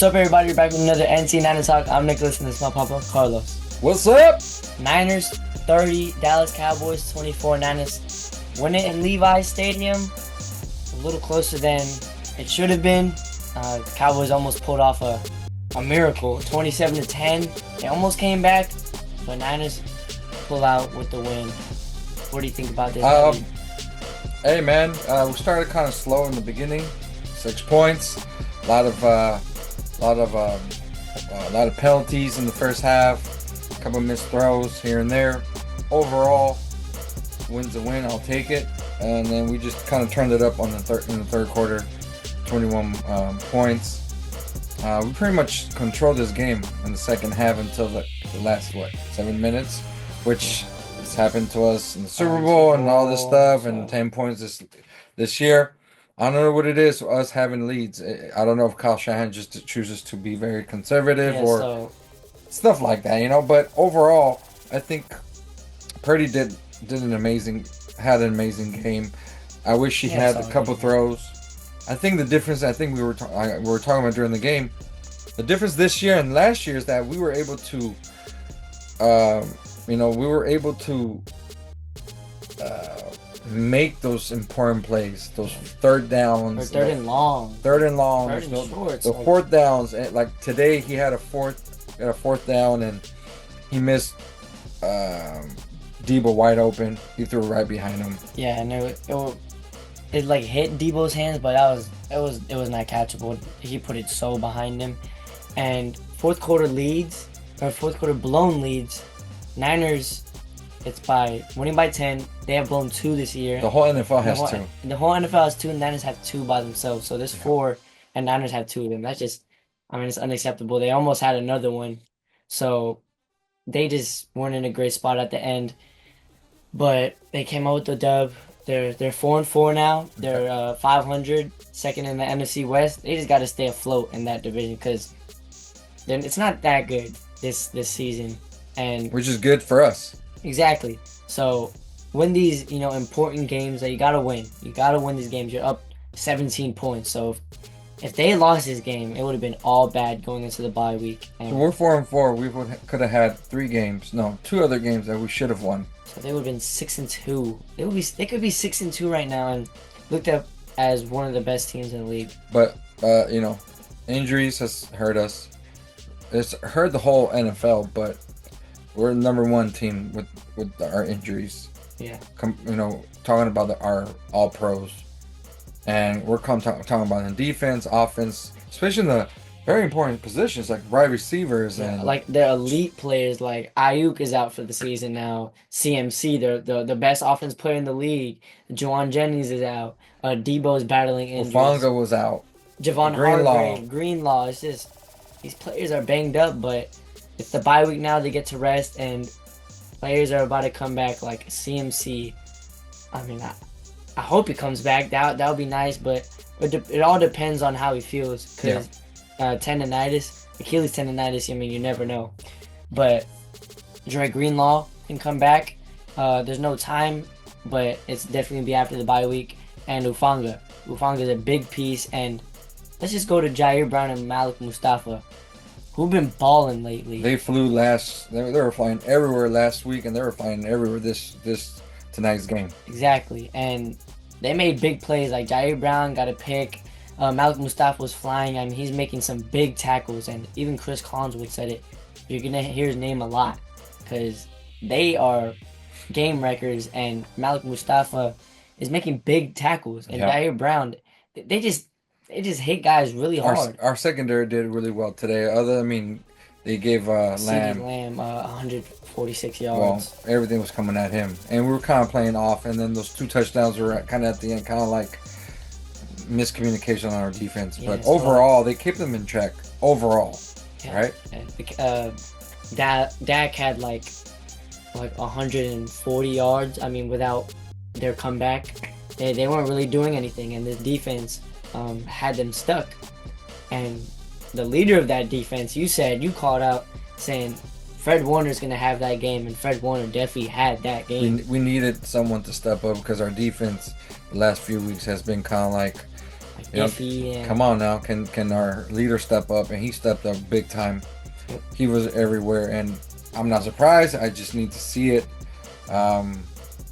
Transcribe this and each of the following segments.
What's up, everybody? We're back with another NC Niners Talk. I'm Nicholas, and this is my papa, Carlos. What's up? Niners 30, Dallas Cowboys 24. Niners win it in Levi's Stadium. A little closer than it should have been. The Cowboys almost pulled off a miracle, 27-10. They almost came back, but Niners pull out with the win. What do you think about this? Hey man, we started kind of slow in the beginning. 6 points, a lot of penalties in the first half, a couple of missed throws here and there. Overall, win's a win. I'll take it. And then we just kind of turned it up on in the third quarter, 21 points. We pretty much controlled this game in the second half until the last 7 minutes, which has happened to us in the Super Bowl and all this stuff, and 10 points this year. I don't know what it is, us having leads. I don't know if Kyle Shanahan just chooses to be very conservative or stuff like that, But overall, I think Purdy had an amazing game. I wish he had a couple throws. I think the difference, we were talking about during the game, the difference this year and last year is that we were able to, make those important plays, those third downs, third and long, the fourth downs. Like today, he had a fourth down and he missed Debo wide open. He threw it right behind him. Yeah, and it like hit Debo's hands, but it was not catchable. He put it so behind him. And fourth quarter blown leads, Niners. It's by winning by 10. They have blown 2 this year. The whole NFL has 2. The whole NFL has 2, and Niners have 2 by themselves. So there's 4, and Niners have 2 of them. That's just, it's unacceptable. They almost had another one. So they just weren't in a great spot at the end. But they came out with the dub. They're 4-4 now. They're 500, second in the NFC West. They just got to stay afloat in that division because it's not that good this season. And which is good for us. Exactly. So win these, important games that you gotta win. You gotta win these games. You're up 17 points. So if they lost this game, it would have been all bad going into the bye week. So we're 4-4. We could have had 2 other games that we should have won. So they would have been 6-2. They could be 6-2 right now and looked up as one of the best teams in the league. But injuries has hurt us. It's hurt the whole NFL, but we're the number 1 team with our injuries. Yeah. Talking about our all pros, and we're talking about the defense, offense, especially in the very important positions like wide receivers and like their elite players. Like Ayuk is out for the season now. CMC, the best offense player in the league. Juwan Jennings is out. Debo's battling injuries. Fonga was out. Javon Hargrave, Greenlaw. It's just these players are banged up, but it's the bye week now. They get to rest, and players are about to come back like CMC. I hope he comes back. That would be nice, but it all depends on how he feels. Because tendonitis, Achilles tendonitis, you never know. But Dre Greenlaw can come back. There's no time, but it's definitely going to be after the bye week. And Ufanga. Ufanga is a big piece. And let's just go to Jair Brown and Malik Mustafa, who've been balling lately. They flew they were flying everywhere last week, and they were flying everywhere tonight's game. Exactly, and they made big plays. Like Jair Brown got a pick. Malik Mustafa was flying. He's making some big tackles, and even Chris Collinswood said it. You're gonna hear his name a lot because they are game wreckers, and Malik Mustafa is making big tackles, and Jair Brown, they just hit guys really hard. Our secondary did really well today. They gave Lamb 146 yards. Well, everything was coming at him, and we were kind of playing off. And then those 2 touchdowns were kind of at the end, kind of like miscommunication on our defense. But overall, they kept them in check. Overall, right? Dak had like 140 yards. Without their comeback, they weren't really doing anything, and the defense had them stuck. And the leader of that defense, you called out saying Fred Warner's going to have that game, and Fred Warner definitely had that game. We needed someone to step up because our defense the last few weeks has been kind of like like You know, Iffy and come on now, can our leader step up? And he stepped up big time. He was everywhere, and I'm not surprised. I just need to see it.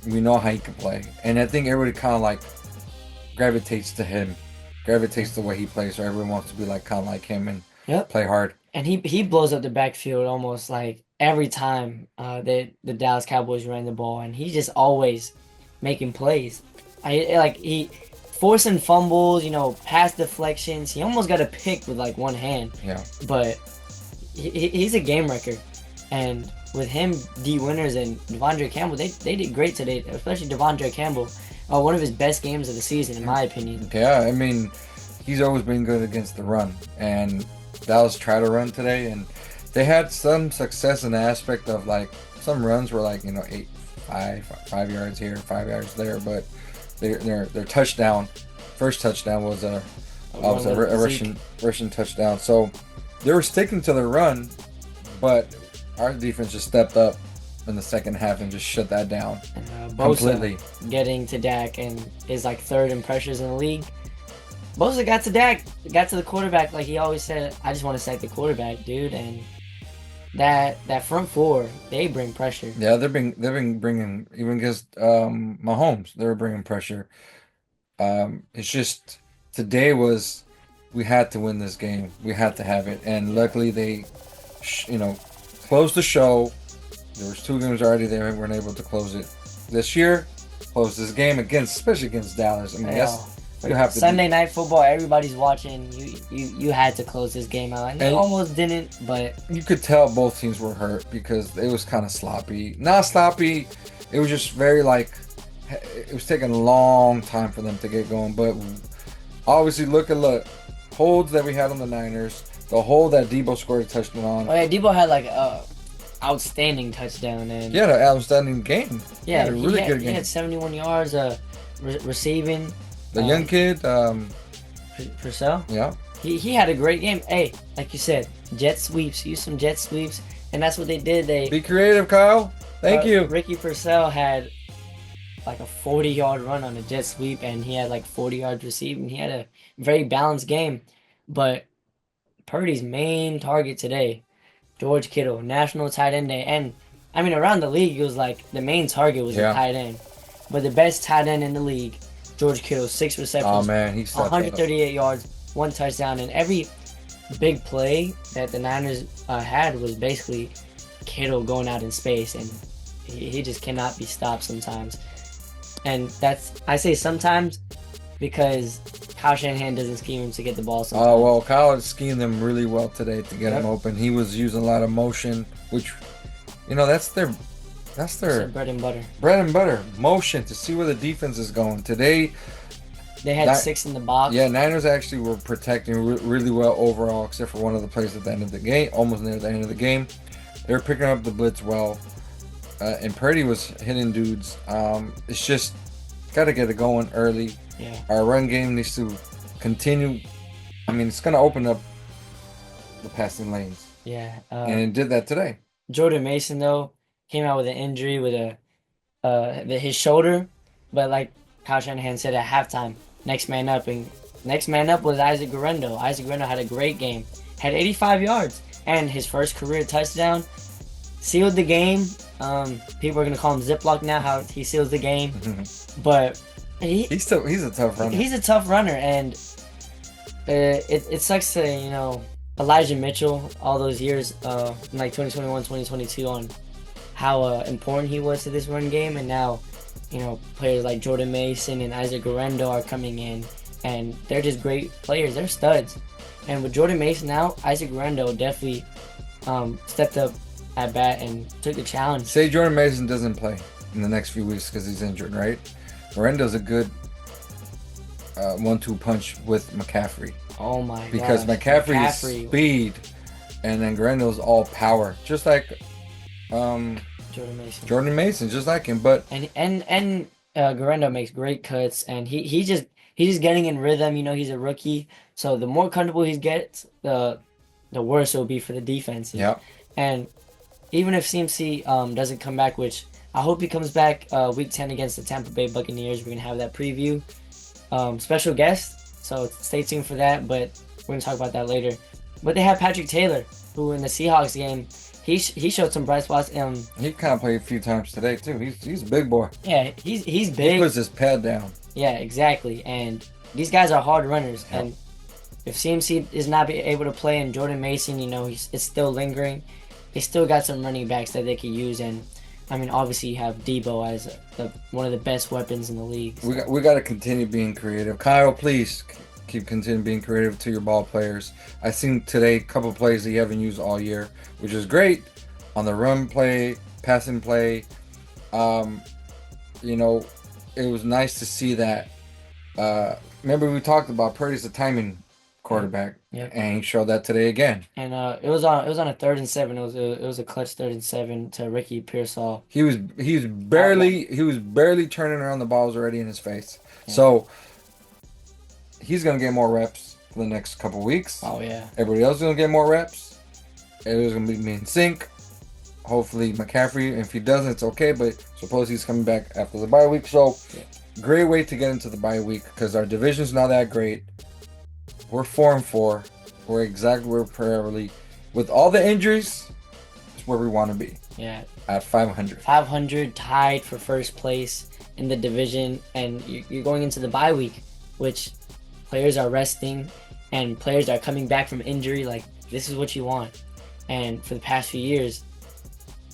We know how he can play, and I think everybody kind of like gravitates to him, gravitates to the way he plays. So everyone wants to be like kind of like him and yep. play hard. And he blows up the backfield almost like every time that the Dallas Cowboys ran the ball, and he's just always making plays. He forcing fumbles, pass deflections. He almost got a pick with like one hand. Yeah. But he's a game wrecker, and with him, D. Winters and Devondre Campbell, they did great today, especially Devondre Campbell. One of his best games of the season, in my opinion. Yeah, I mean, he's always been good against the run, and Dallas tried to run today, and they had some success in the aspect of like some runs were like 5 yards here, 5 yards there, but their touchdown, first touchdown was a Russian touchdown. So they were sticking to the run, but our defense just stepped up in the second half and just shut that down completely. Getting to Dak and is like third in pressures in the league. Bosa got to Dak, got to the quarterback like he always said. I just want to sack the quarterback, dude. And that front four, they bring pressure. Yeah, they've been bringing, even against Mahomes, they were bringing pressure. It's just today we had to win this game. We had to have it, and luckily they, closed the show. There was 2 games already there, and we weren't able to close it this year. Close this game especially against Dallas. I mean, you have to. Sunday night football, everybody's watching. You had to close this game out, and they almost didn't, but you could tell both teams were hurt because it was kind of sloppy. Not sloppy, it was just very like it was taking a long time for them to get going. But obviously, look at the holds that we had on the Niners. The hold that Debo scored a touchdown on. Oh yeah, Debo had like a outstanding touchdown, and yeah, an outstanding game. Yeah, he had a really good game. He had 71 yards receiving. The young kid, Purcell. Yeah. He had a great game. Hey, like you said, jet sweeps. Use some jet sweeps, and that's what they did. They be creative, Kyle. Thank you. Ricky Purcell had like a 40-yard run on a jet sweep, and he had like 40 yards receiving. He had a very balanced game, but Purdy's main target today, George Kittle, National Tight End Day, and I mean around the league, it was like the main target was the tight end, but the best tight end in the league, George Kittle, 6 receptions, oh man, he's 138 yards, 1 touchdown, and every big play that the Niners had was basically Kittle going out in space, and he just cannot be stopped sometimes. And I say sometimes because Kyle Shanahan doesn't scheme him to get the ball sometimes. Oh, well, Kyle schemed them really well today to get him open. He was using a lot of motion, which, that's their bread and butter. Bread and butter. Motion to see where the defense is going. Today, they had 6 in the box. Yeah, Niners actually were protecting really well overall, except for one of the plays at the end of the game, almost near the end of the game. They were picking up the blitz well, and Purdy was hitting dudes. It's just got to get it going early. Yeah. Our run game needs to continue. I mean, it's going to open up the passing lanes. Yeah. And it did that today. Jordan Mason, though, came out with an injury with his shoulder. But like Kyle Shanahan said at halftime, next man up. And next man up was Isaac Guerrero. Isaac Guerrero had a great game. Had 85 yards. And his first career touchdown. Sealed the game. People are going to call him Ziploc now, how he seals the game. But he's a tough runner. He's a tough runner, and it sucks to Elijah Mitchell all those years, in like 2021, 2022, on how important he was to this run game, and now players like Jordan Mason and Isaac Guerrero are coming in, and they're just great players. They're studs, and with Jordan Mason out, Isaac Guerrero definitely stepped up at bat and took the challenge. Say Jordan Mason doesn't play in the next few weeks because he's injured, right? Guerrero's a good 1-2 punch with McCaffrey. Oh my god! Because McCaffrey is speed, and then Guerrero's all power, just like Jordan Mason, just like him. But and Guerrero makes great cuts, and he's just getting in rhythm. He's a rookie, so the more comfortable he gets, the worse it'll be for the defense. Yeah. And even if CMC doesn't come back, which I hope he comes back week 10 against the Tampa Bay Buccaneers. We're going to have that preview. Special guest, So stay tuned for that. But we're gonna talk about that later. But they have Patrick Taylor, who in the Seahawks game, he showed some bright spots. He kind of played a few times today too. He's a big boy. Yeah, he's He big. puts his pad down. Yeah, exactly. And these guys are hard runners. Yep. And if CMC is not able to play, and Jordan Mason, it's still lingering, they still got some running backs that they could use. And I mean, obviously you have Debo as one of the best weapons in the league. So. We got to continue being creative. Kyle, please keep continuing being creative to your ball players. I seen today a couple plays that you haven't used all year, which is great on the run play, passing play. You know, it was nice to see that. Remember we talked about Purdy's a timing quarterback, Yep. and he showed that today again. And it was on a 3rd and 7. It was a clutch 3rd and 7 to Ricky Pearsall. He was barely turning around the balls already in his face. Yeah. So he's gonna get more reps for the next couple weeks. Oh yeah. Everybody else is gonna get more reps. Everybody's gonna be in sync. Hopefully McCaffrey, if he doesn't, it's okay. But suppose he's coming back after the bye week. So great way to get into the bye week because our division's not that great. We're 4-4. We're exactly where probably with all the injuries, it's where we want to be. Yeah. At 500. 500 tied for first place in the division, and you're going into the bye week, which players are resting and players are coming back from injury. Like, this is what you want. And for the past few years,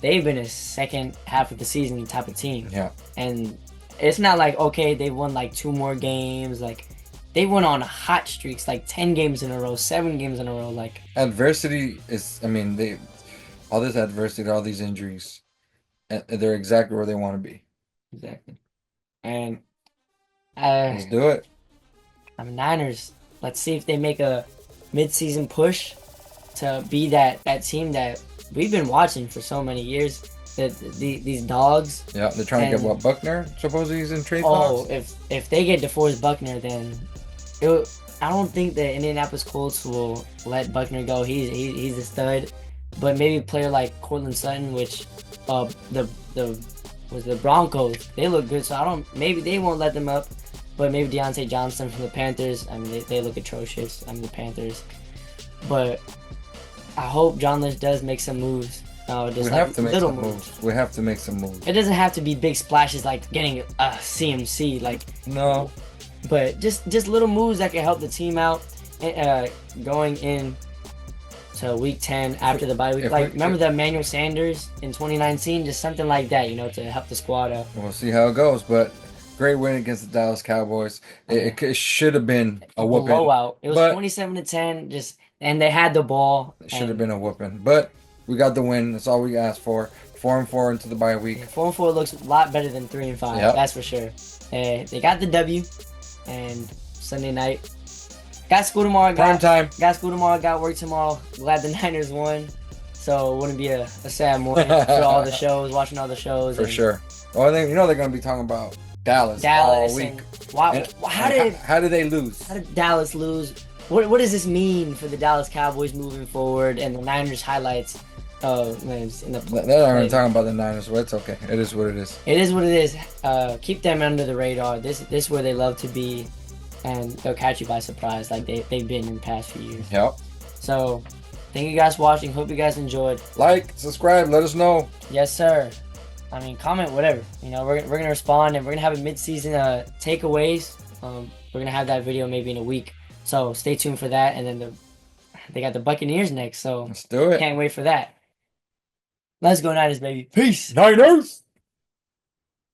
they've been a second half of the season type of team. Yeah. And it's not like, okay, they won like 2 more games. Like, they went on hot streaks, like 10 games in a row, 7 games in a row. Like, adversity is, I mean, all this adversity, all these injuries, they're exactly where they want to be. exactly. And Let's do it. I'm Niners. Let's see if they make a mid-season push to be that team that we've been watching for so many years. These dogs. Yeah, they're trying to get what, Buckner? Supposedly he's in trade Oh, talks? if they get DeForest Buckner, then I don't think the Indianapolis Colts will let Buckner go. He's a stud, but maybe a player like Cortland Sutton, which the Broncos, they look good. So maybe they won't let them up, but maybe Deontay Johnson from the Panthers. I mean, they look atrocious. I mean, the Panthers, but I hope John Lynch does make some moves. Just we like have to make little some moves. We have to make some moves. It doesn't have to be big splashes like getting a CMC, like No. but just little moves that can help the team out going in to week 10 after the bye week. Remember the Emmanuel Sanders in 2019, just something like that, to help the squad out. We'll see how it goes, but great win against the Dallas Cowboys. It should have been a whooping. Blowout. It was 27-10, and they had the ball. It should have been a whooping, but we got the win. That's all we asked for. 4-4 into the bye week. 4-4 looks a lot better than 3-5. Yep. That's for sure. They got the W, and Sunday night got school tomorrow. Prime time. Got school tomorrow. Got work tomorrow. Glad the Niners won, so it wouldn't be a sad morning for all the shows, watching all the shows. For sure. Well, they're going to be talking about Dallas all week. How did they lose? How did Dallas lose? What does this mean for the Dallas Cowboys moving forward and the Niners highlights? In the They're not even talking about the Niners, but it's okay. It is what it is. It is what it is. Keep them under the radar. This is where they love to be, and they'll catch you by surprise like they've been in the past few years. Yep. So, thank you guys for watching. Hope you guys enjoyed. Like, subscribe, let us know. Yes, sir. I mean, comment, whatever. We're gonna respond, and we're gonna have a mid-season takeaways. We're gonna have that video maybe in a week. So stay tuned for that. And then they got the Buccaneers next. So let's do it. Can't wait for that. Let's go Niners, baby. Peace. Niners.